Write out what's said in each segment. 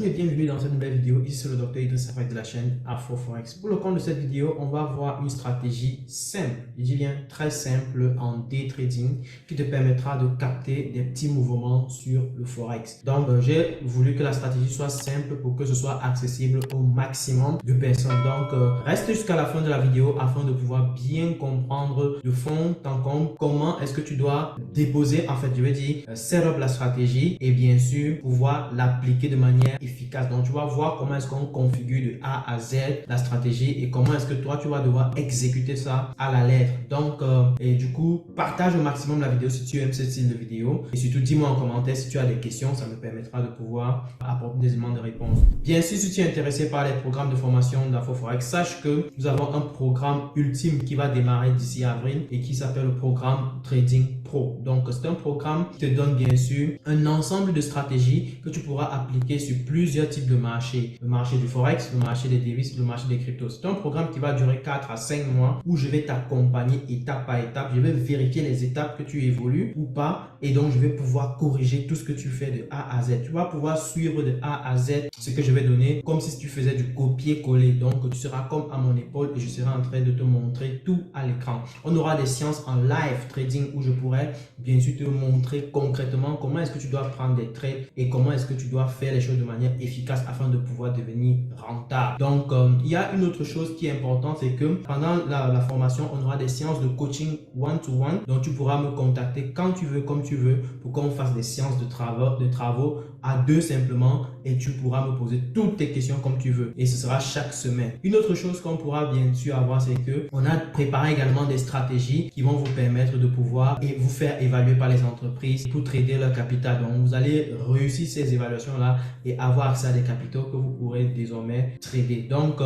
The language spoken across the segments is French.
et bienvenue dans cette nouvelle vidéo. Ici c'est le docteur Idriss Afek de la chaîne Afro Forex. Pour le compte de cette vidéo, on va voir une stratégie simple, je dis bien très simple en day trading qui te permettra de capter des petits mouvements sur le Forex. Donc j'ai voulu que la stratégie soit simple pour que ce soit accessible au maximum de personnes. Donc reste jusqu'à la fin de la vidéo afin de pouvoir bien comprendre de fond en comble comment est-ce que tu dois déposer, en fait je veux dire set up la stratégie et bien sûr pouvoir l'appliquer de manière efficace. Donc tu vas voir comment est-ce qu'on configure de A à Z la stratégie et comment est-ce que toi tu vas devoir exécuter ça à la lettre. Donc et du coup partage au maximum la vidéo si tu aimes ce style de vidéo et surtout dis-moi en commentaire si tu as des questions, ça me permettra de pouvoir apporter des éléments de réponse. Bien sûr, si tu es intéressé par les programmes de formation d'Afro Forex, sache que nous avons un programme ultime qui va démarrer d'ici avril et qui s'appelle le programme Trading Pro. Donc c'est un programme qui te donne bien sûr un ensemble de stratégies que tu pourras appliquer sur plusieurs types de marchés. Le marché du Forex, le marché des devises, le marché des cryptos. C'est un programme qui va durer 4 à 5 mois où je vais t'accompagner étape par étape. Je vais vérifier les étapes que tu évolues ou pas et donc je vais pouvoir corriger tout ce que tu fais de A à Z. Tu vas pouvoir suivre de A à Z ce que je vais donner comme si tu faisais du copier-coller. Donc tu seras comme à mon épaule et je serai en train de te montrer tout à l'écran. On aura des séances en live trading où je pourrai bien sûr te montrer concrètement comment est-ce que tu dois prendre des trades et comment est-ce que tu dois faire les choses de manière efficace afin de pouvoir devenir rentable. Donc il y a une autre chose qui est importante, c'est que pendant la formation on aura des séances de coaching one-to-one. Donc tu pourras me contacter quand tu veux, comme tu veux, pour qu'on fasse des séances de travaux à deux simplement et tu pourras me poser toutes tes questions comme tu veux et ce sera chaque semaine. Une autre chose qu'on pourra bien sûr avoir, c'est que on a préparé également des stratégies qui vont vous permettre de pouvoir et vous faire évaluer par les entreprises pour trader leur capital. Donc vous allez réussir ces évaluations là et avoir accès à des capitaux que vous pourrez désormais trader. Donc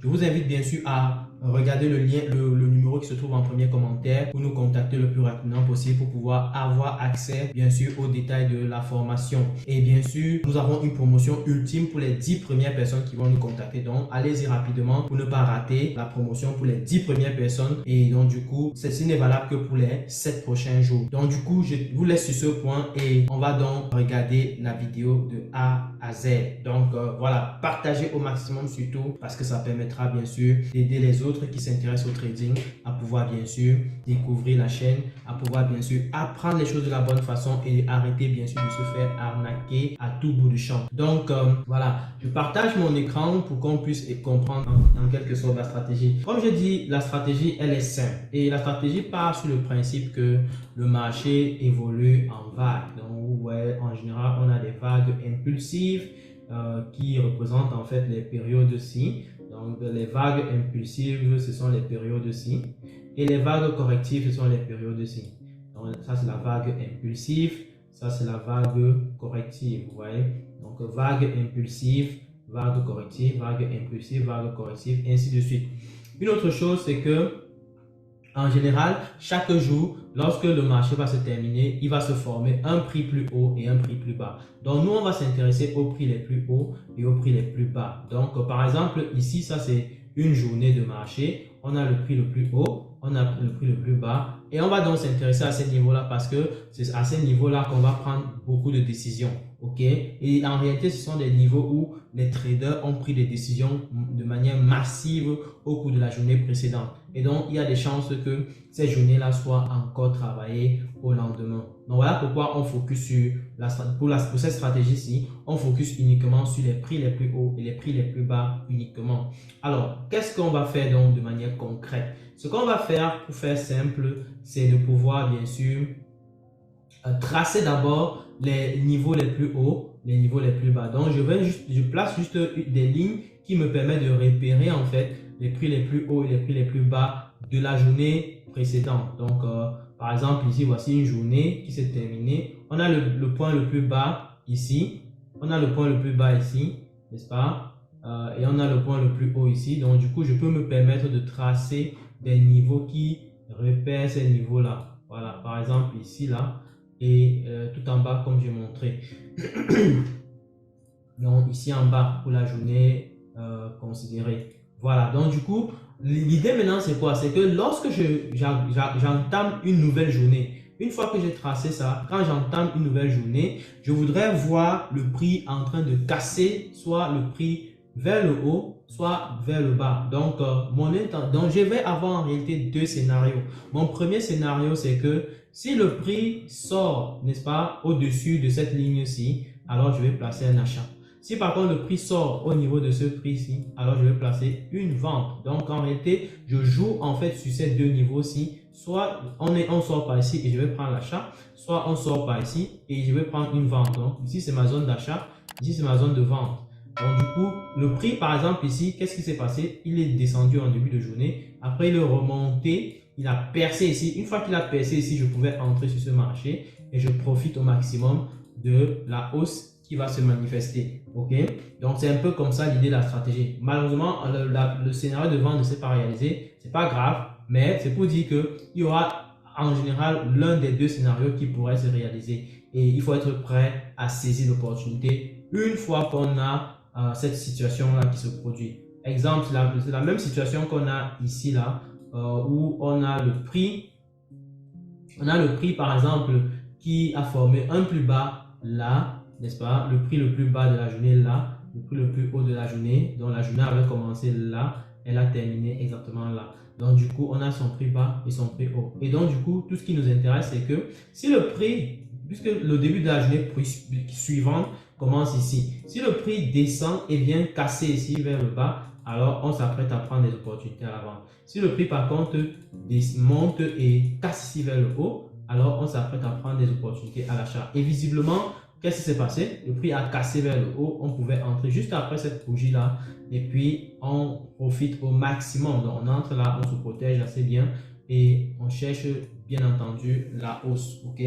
je vous invite bien sûr à regardez le lien, le numéro qui se trouve en premier commentaire pour nous contacter le plus rapidement possible pour pouvoir avoir accès bien sûr aux détails de la formation. Et bien sûr, nous avons une promotion ultime pour les 10 premières personnes qui vont nous contacter. Donc, allez-y rapidement pour ne pas rater la promotion pour les 10 premières personnes. Et donc, du coup, ceci n'est valable que pour les 7 prochains jours. Donc, du coup, je vous laisse sur ce point et on va donc regarder la vidéo de A à Z. Donc, voilà, partagez au maximum surtout parce que ça permettra bien sûr d'aider les autres qui s'intéressent au trading à pouvoir bien sûr découvrir la chaîne, à pouvoir bien sûr apprendre les choses de la bonne façon et arrêter bien sûr de se faire arnaquer à tout bout du champ. Donc voilà, je partage mon écran pour qu'on puisse comprendre en quelque sorte la stratégie. Comme je dis, la stratégie elle est simple et la stratégie part sur le principe que le marché évolue en vagues. Donc vous voyez, en général on a des vagues impulsives qui représentent en fait les périodes-ci. Donc les vagues impulsives, ce sont les périodes-ci. Et les vagues correctives, ce sont les périodes-ci. Donc ça, c'est la vague impulsive. Ça, c'est la vague corrective. Vous voyez? Donc vague impulsive, vague corrective, vague impulsive, vague corrective, ainsi de suite. Une autre chose, c'est que en général, chaque jour, lorsque le marché va se terminer, il va se former un prix plus haut et un prix plus bas. Donc, nous, on va s'intéresser aux prix les plus hauts et aux prix les plus bas. Donc, par exemple, ici, ça, c'est une journée de marché. On a le prix le plus haut, on a le prix le plus bas. Et on va donc s'intéresser à ces niveaux-là parce que c'est à ces niveaux-là qu'on va prendre beaucoup de décisions. OK? Et en réalité, ce sont des niveaux où les traders ont pris des décisions de manière massive au cours de la journée précédente. Et donc, il y a des chances que ces journées-là soient encore travaillées au lendemain. Donc, voilà pourquoi on focus sur, pour cette stratégie-ci, on focus uniquement sur les prix les plus hauts et les prix les plus bas uniquement. Alors, qu'est-ce qu'on va faire donc de manière concrète? Ce qu'on va faire, pour faire simple, c'est de pouvoir bien sûr tracer d'abord les niveaux les plus hauts, les niveaux les plus bas. Donc, je place juste des lignes qui me permettent de repérer en fait les prix les plus hauts et les prix les plus bas de la journée précédente. Donc, par exemple, ici, voici une journée qui s'est terminée. On a le point le plus bas ici. On a le point le plus bas ici, n'est-ce pas? Et on a le point le plus haut ici. Donc, du coup, je peux me permettre de tracer des niveaux qui repèrent ces niveaux-là. Voilà, par exemple, ici, là, et tout en bas, comme j'ai montré. Donc, ici en bas, pour la journée considérée. Voilà, donc du coup, l'idée maintenant, c'est quoi? C'est que lorsque j'entame une nouvelle journée, une fois que j'ai tracé ça, quand j'entame une nouvelle journée, je voudrais voir le prix en train de casser, soit le prix vers le haut, soit vers le bas. Donc je vais avoir en réalité deux scénarios. Mon premier scénario, c'est que si le prix sort, n'est-ce pas, au-dessus de cette ligne-ci, alors je vais placer un achat. Si par contre le prix sort au niveau de ce prix-ci, alors je vais placer une vente. Donc en réalité, je joue en fait sur ces deux niveaux-ci. Soit on sort par ici et je vais prendre l'achat, soit on sort par ici et je vais prendre une vente. Donc ici c'est ma zone d'achat, ici c'est ma zone de vente. Donc du coup, le prix par exemple ici, qu'est-ce qui s'est passé? Il est descendu en début de journée, après il est remonté, il a percé ici. Une fois qu'il a percé ici, je pouvais entrer sur ce marché et je profite au maximum de la hausse qui va se manifester. Ok, donc c'est un peu comme ça l'idée de la stratégie. Malheureusement, le scénario de vente ne s'est pas réalisé. C'est pas grave, mais c'est pour dire que il y aura en général l'un des deux scénarios qui pourrait se réaliser. Et il faut être prêt à saisir l'opportunité une fois qu'on a cette situation-là qui se produit. Exemple, c'est la même situation qu'on a ici là, où on a le prix par exemple qui a formé un plus bas là, n'est-ce pas? Le prix le plus bas de la journée là, le prix le plus haut de la journée. Donc la journée avait commencé là, elle a terminé exactement là. Donc du coup, on a son prix bas et son prix haut. Et donc du coup, tout ce qui nous intéresse, c'est que si le prix, puisque le début de la journée suivante commence ici, si le prix descend et vient casser ici vers le bas, alors on s'apprête à prendre des opportunités à la vente. Si le prix par contre monte et casse ici vers le haut, alors on s'apprête à prendre des opportunités à l'achat. Et visiblement, qu'est-ce qui s'est passé? Le prix a cassé vers le haut, on pouvait entrer juste après cette bougie là et puis on profite au maximum. Donc on entre là, on se protège assez bien et on cherche bien entendu la hausse. Ok,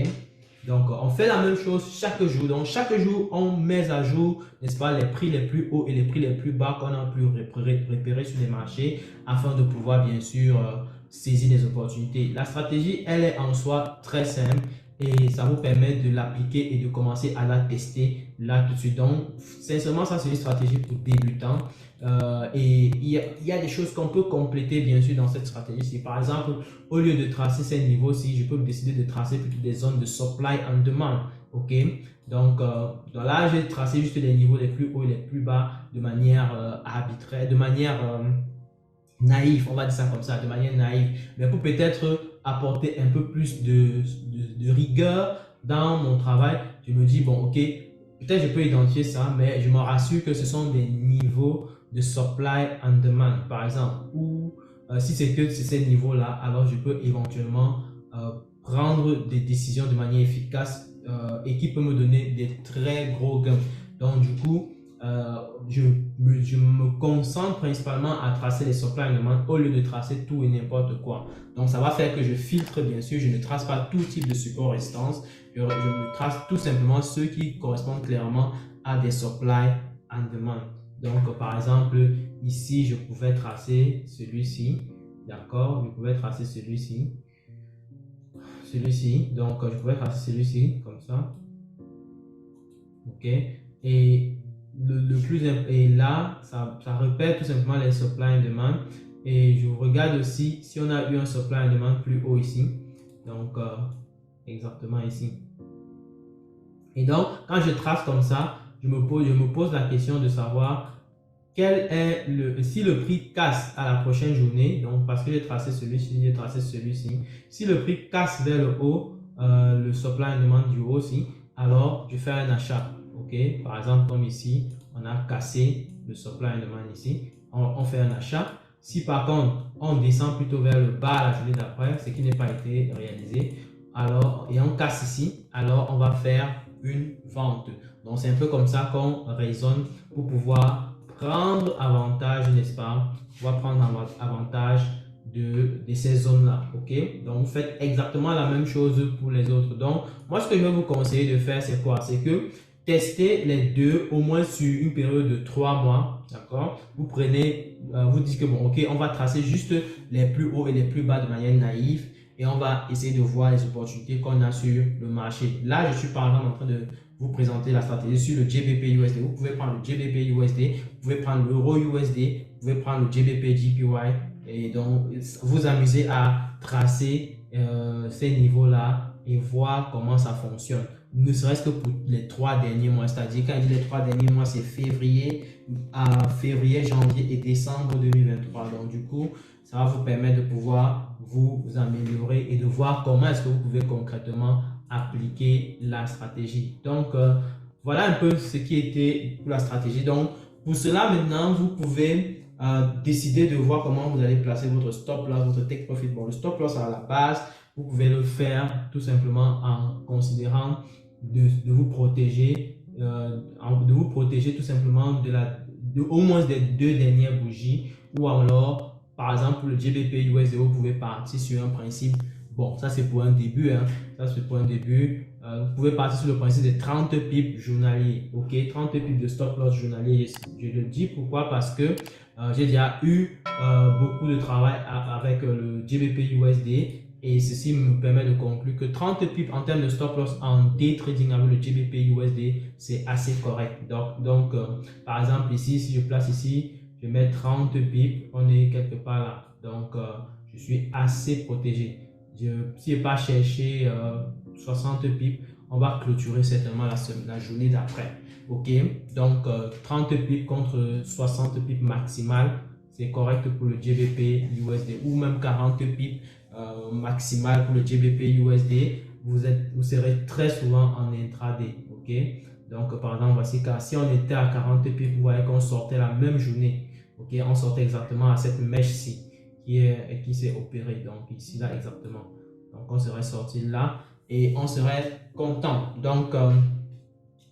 donc on fait la même chose chaque jour. Donc chaque jour on met à jour, n'est-ce pas, les prix les plus hauts et les prix les plus bas qu'on a pu repérer sur les marchés afin de pouvoir bien sûr saisir des opportunités. La stratégie, elle est en soi très simple et ça vous permet de l'appliquer et de commencer à la tester là tout de suite. Donc sincèrement, ça c'est une stratégie pour débutants. Et il y a des choses qu'on peut compléter bien sûr dans cette stratégie. Par exemple, au lieu de tracer ces niveaux-ci, je peux décider de tracer plutôt des zones de supply and demand. Ok, donc là j'ai tracé juste les niveaux les plus hauts et les plus bas de manière arbitraire, de manière naïve, on va dire ça comme ça, de manière naïve, mais pour peut-être apporter un peu plus de rigueur dans mon travail. Je me dis, bon, ok, peut-être je peux identifier ça, mais je me rassure que ce sont des niveaux de supply and demand, par exemple, ou si c'est que c'est ces niveaux-là, alors je peux éventuellement prendre des décisions de manière efficace et qui peut me donner des très gros gains. Donc, du coup, je me concentre principalement à tracer les supply and demand au lieu de tracer tout et n'importe quoi. Donc, ça va faire que je filtre, bien sûr, je ne trace pas tout type de support résistance. Je me trace tout simplement ceux qui correspondent clairement à des supply and demand. Donc, par exemple, ici, je pouvais tracer celui-ci. D'accord? Je pouvais tracer celui-ci. Celui-ci. Donc, je pouvais tracer celui-ci, comme ça. OK? Et et là, ça repère tout simplement les supply and demand. Et je regarde aussi si on a eu un supply and demand plus haut ici. Donc, exactement ici. Et donc, quand je trace comme ça, je me pose la question de savoir si le prix casse à la prochaine journée, donc parce que j'ai tracé celui-ci, j'ai tracé celui-ci. Si le prix casse vers le haut, le supply and demand du haut aussi, alors je fais un achat. Ok, par exemple, comme ici, on a cassé le supply and demand ici, on fait un achat. Si par contre, on descend plutôt vers le bas la journée d'après, ce qui n'est pas été réalisé, alors, et on casse ici, alors on va faire une vente. Donc, c'est un peu comme ça qu'on raisonne pour pouvoir prendre avantage, n'est-ce pas? On va prendre avantage de ces zones-là, ok? Donc, vous faites exactement la même chose pour les autres. Donc, moi, ce que je vais vous conseiller de faire, c'est quoi? C'est que testez les deux au moins sur une période de 3 mois, d'accord? Vous prenez, vous dites que bon, ok, on va tracer juste les plus hauts et les plus bas de manière naïve et on va essayer de voir les opportunités qu'on a sur le marché. Là, je suis par exemple en train de vous présenter la stratégie sur le GBP USD. Vous pouvez prendre le GBP USD, vous pouvez prendre l'euro USD, vous pouvez prendre le GBP JPY et donc vous amuser à tracer ces niveaux-là et voir comment ça fonctionne. Ne serait-ce que pour les 3 derniers mois, c'est-à-dire quand je dis les 3 derniers mois, c'est février, janvier et décembre 2023. Donc du coup, ça va vous permettre de pouvoir vous améliorer et de voir comment est-ce que vous pouvez concrètement appliquer la stratégie. Donc voilà un peu ce qui était pour la stratégie. Donc pour cela maintenant, vous pouvez décider de voir comment vous allez placer votre stop loss, votre take profit. Bon, le stop loss à la base, vous pouvez le faire tout simplement en considérant de vous protéger, tout simplement au moins des 2 dernières bougies, ou alors par exemple le GBP USD, vous pouvez partir sur un principe. Bon, ça c'est pour un début, hein. Ça c'est pour un début. Vous pouvez partir sur le principe de 30 pips journaliers. Ok, 30 pips de stop loss journalier. Je le dis pourquoi? Parce que j'ai déjà eu beaucoup de travail avec le GBP USD. Et ceci me permet de conclure que 30 pips en termes de stop loss en day trading avec le GBP USD, c'est assez correct. Donc par exemple, ici, si je place ici, je mets 30 pips, on est quelque part là. Donc, je suis assez protégé. Si je n'ai pas cherché 60 pips, on va clôturer certainement la journée d'après. Ok, donc 30 pips contre 60 pips maximal, c'est correct pour le GBP USD, ou même 40 pips maximal pour le GBP USD. Vous serez très souvent en intraday. Ok, donc par exemple, voici car si on était à 40 pips, vous voyez qu'on sortait la même journée. Ok, on sortait exactement à cette mèche-ci qui s'est opérée. Donc ici là exactement. Donc on serait sorti là et on serait content. Donc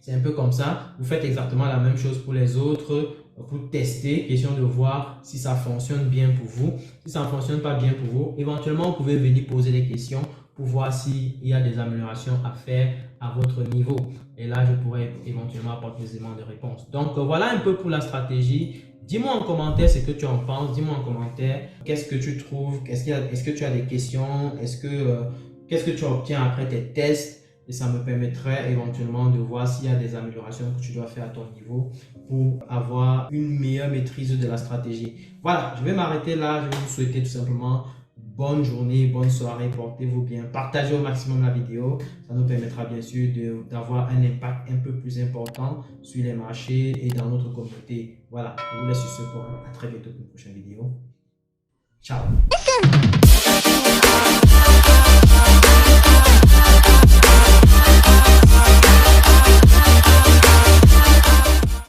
c'est un peu comme ça. Vous faites exactement la même chose pour les autres, pour tester, question de voir si ça fonctionne bien pour vous. Si ça ne fonctionne pas bien pour vous, éventuellement, vous pouvez venir poser des questions pour voir s'il y a des améliorations à faire à votre niveau. Et là, je pourrais éventuellement apporter des éléments de réponse. Donc, voilà un peu pour la stratégie. Dis-moi en commentaire ce que tu en penses. Dis-moi en commentaire qu'est-ce que tu trouves. Est-ce que tu as des questions? Qu'est-ce que tu obtiens après tes tests? Et ça me permettrait éventuellement de voir s'il y a des améliorations que tu dois faire à ton niveau pour avoir une meilleure maîtrise de la stratégie. Voilà, je vais m'arrêter là. Je vais vous souhaiter tout simplement bonne journée, bonne soirée, portez-vous bien. Partagez au maximum la vidéo. Ça nous permettra bien sûr d'avoir un impact un peu plus important sur les marchés et dans notre communauté. Voilà, je vous laisse sur ce point. À très bientôt pour une prochaine vidéo. Ciao.